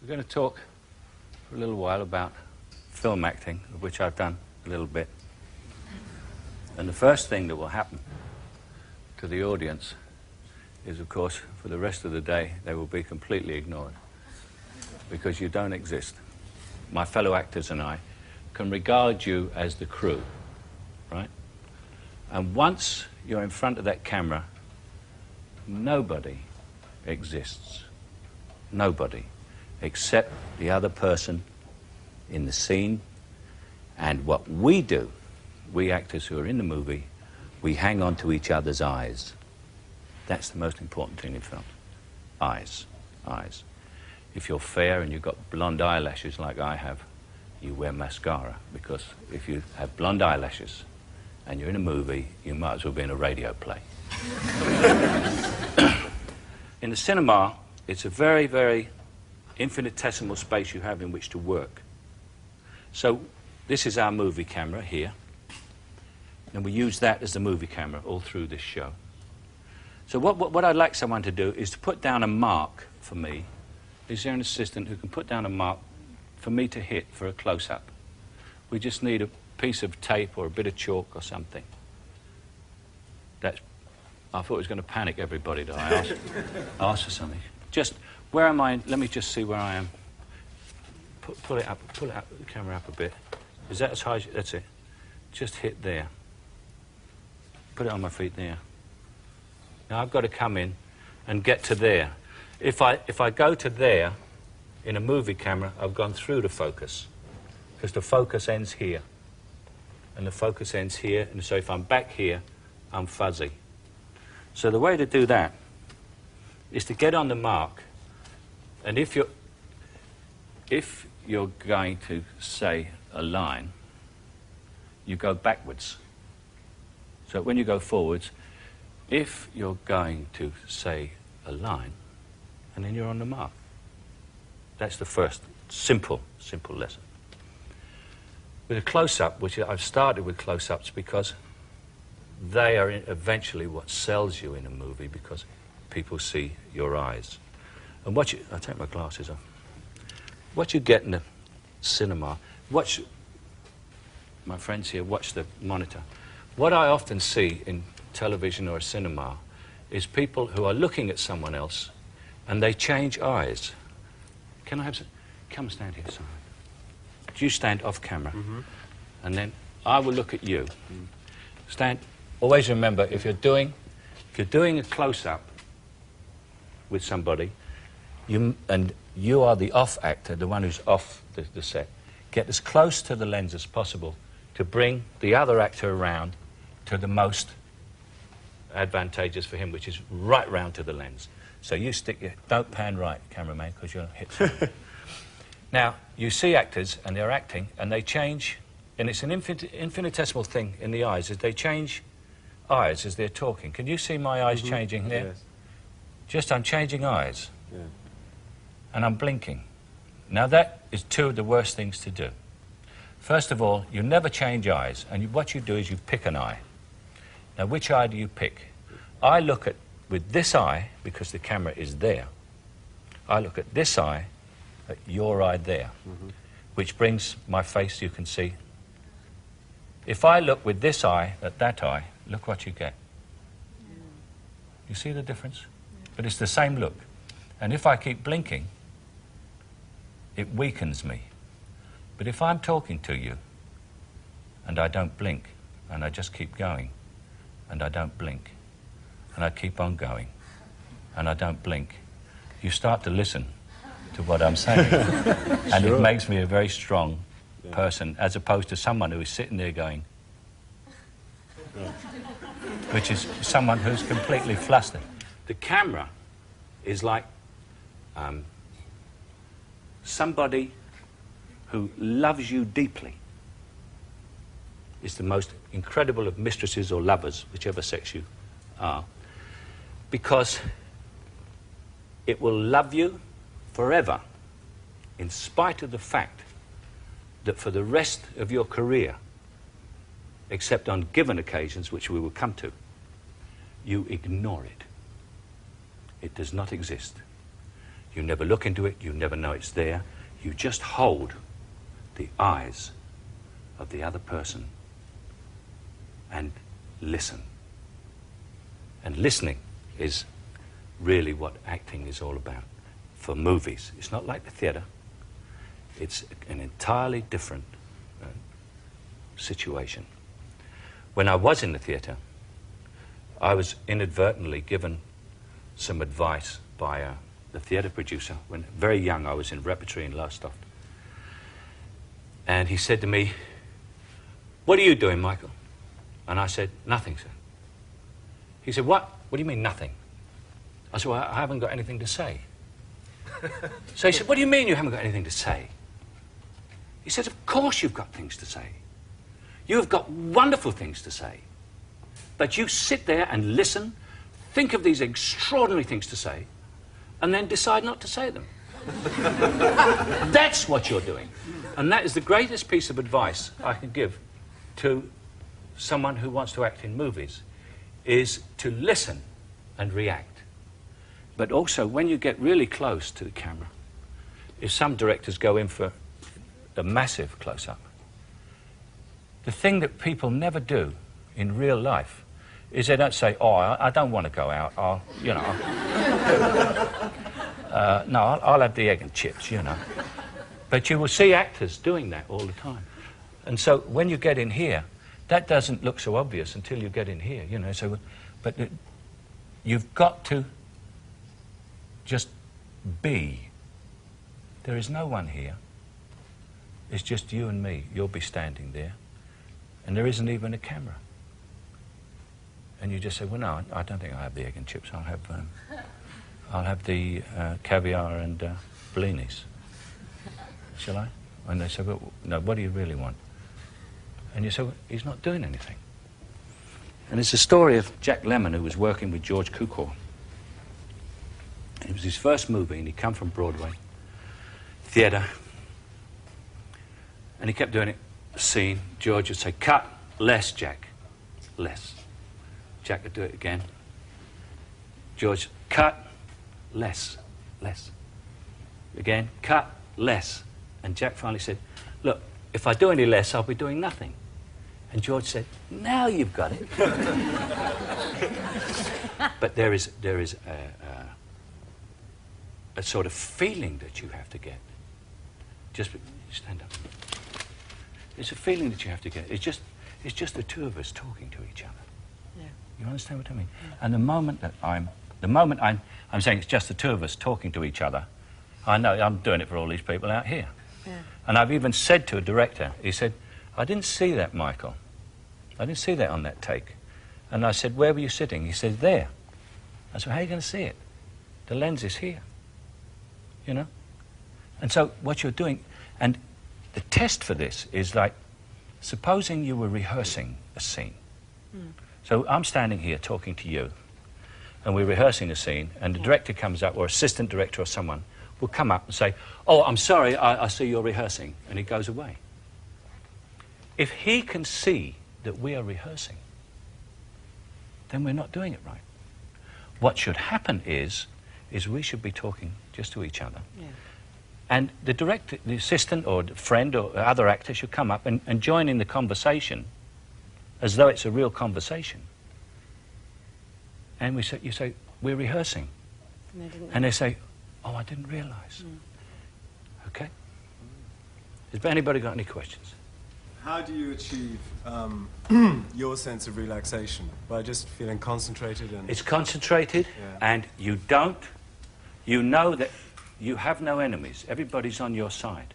We're going to talk for a little while about film acting, of which I've done a little bit. And the first thing that will happen to the audience is, of course, for the rest of the day, they will be completely ignored because you don't exist. My fellow actors and I can regard you as the crew, right? And once you're in front of that camera, nobody exists. Nobody, except the other person in the scene. And what we do, we actors who are in the movie, we hang on to each other's eyes. That's the most important thing in film. Eyes, eyes. If you're fair and you've got blonde eyelashes like I have, you wear mascara, because if you have blonde eyelashes and you're in a movie, you might as well be in a radio play. In the cinema, it's a very, very infinitesimal space you have in which to work. So this is our movie camera here, and we use that as the movie camera all through this show. So what I'd like someone to do is to put down a mark for me. Is there an assistant who can put down a mark for me to hit for a close-up? We just need a piece of tape or a bit of chalk or something. I thought it was going to panic everybody that I asked for something. Just, where am I? Let me just see where I am. Pull it up, the camera up a bit. Is that as high as you, that's it. Just hit there. Put it on my feet there. Now I've got to come in and get to there. If I go to there, in a movie camera, I've gone through the focus, because the focus ends here, and the focus ends here, and so if I'm back here, I'm fuzzy. So the way to do that is to get on the mark, and if you're going to say a line, you go backwards. So when you go forwards, if you're going to say a line, and then you're on the mark. That's the first simple lesson. With a close-up, which I've started with close-ups because they are eventually what sells you in a movie, because people see your eyes. And I'll take my glasses off. What you get in the cinema, my friends here watch the monitor. What I often see in television or cinema is people who are looking at someone else and they change eyes. Can I have some? Come stand here, Simon. You stand off camera, and then I will look at you. Stand. Always remember, if you're doing a close-up with somebody, and you are the off actor, the one who's off the set, get as close to the lens as possible to bring the other actor around to the most advantageous for him, which is right round to the lens. So you don't pan right, cameraman, because you'll hit something. Now, you see actors, and they're acting, and they change, and it's an infinitesimal thing in the eyes, is they change eyes as they're talking. Can you see my eyes changing there? Yes. Just, I'm changing eyes. Yeah. And I'm blinking. Now, that is two of the worst things to do. First of all, you never change eyes, and what you do is you pick an eye. Now, which eye do you pick? I look at, with this eye, because the camera is there, I look at this eye, at your eye there, which brings my face, you can see. If I look with this eye at that eye, look what you get. You see the difference? But it's the same look. And if I keep blinking, it weakens me. But if I'm talking to you, and I don't blink, and I just keep going, and I don't blink, and I keep on going, and I don't blink, you start to listen to what I'm saying. And it makes me a very strong person, as opposed to someone who is sitting there going, which is someone who's completely flustered. The camera is like somebody who loves you deeply. It's the most incredible of mistresses or lovers, whichever sex you are, because it will love you forever, in spite of the fact that for the rest of your career, except on given occasions, which we will come to, you ignore it. It does not exist. You never look into it. You never know it's there. You just hold the eyes of the other person and listen. And listening is really what acting is all about for movies. It's not like the theatre. It's an entirely different situation. When I was in the theatre, I was inadvertently given some advice by the theatre producer. When very young, I was in repertory in Lowestoft. And he said to me, "What are you doing, Michael?" And I said, "Nothing, sir." He said, "What? What do you mean, nothing?" I said, "Well, I haven't got anything to say." So he said, "What do you mean you haven't got anything to say?" He said, "Of course you've got things to say. You have got wonderful things to say. But you sit there and listen, think of these extraordinary things to say, and then decide not to say them." That's what you're doing. And that is the greatest piece of advice I can give to someone who wants to act in movies, is to listen and react. But also, when you get really close to the camera, if some directors go in for a massive close-up, the thing that people never do in real life is they don't say, "Oh, I don't want to go out, I'll have the egg and chips, you know." But you will see actors doing that all the time. And so when you get in here, that doesn't look so obvious until you get in here, you know. So, but you've got to just be. There is no one here. It's just you and me. You'll be standing there. And there isn't even a camera. And you just say, "Well, no, I don't think I'll have the egg and chips. I'll have the caviar and bellinis. Shall I?" And they say, "Well, no, what do you really want?" And you say, "Well, he's not doing anything." And it's a story of Jack Lemmon, who was working with George Cukor. It was his first movie, and he'd come from Broadway theatre. And he kept doing it, a scene. George would say, "Cut, less, Jack, less." Jack would do it again. George, "Cut, less, less." Again, "Cut, less." And Jack finally said, "Look, if I do any less, I'll be doing nothing." And George said, "Now you've got it." But there is a sort of feeling that you have to get. Just stand up. It's a feeling that you have to get. It's just the two of us talking to each other. Yeah. You understand what I mean? Yeah. And the moment I'm saying it's just the two of us talking to each other, I know I'm doing it for all these people out here. Yeah. And I've even said to a director, he said, "I didn't see that, Michael. I didn't see that on that take." And I said, "Where were you sitting?" He said, "There." I said, "How are you going to see it? The lens is here." You know? And so what you're doing, and the test for this is like, supposing you were rehearsing a scene. Mm. So I'm standing here talking to you, and we're rehearsing a scene, and the director comes up, or assistant director or someone, will come up and say, "Oh, I'm sorry, I see you're rehearsing," and he goes away. If he can see that we are rehearsing, then we're not doing it right. What should happen is we should be talking just to each other. Yeah. And the director, the assistant or the friend or other actor should come up and join in the conversation as though it's a real conversation. And you say, "We're rehearsing." And they say, "Oh, I didn't realise." Mm. Okay? Has anybody got any questions? How do you achieve your sense of relaxation? By just feeling concentrated? And it's concentrated, yeah. And you know that you have no enemies. Everybody's on your side.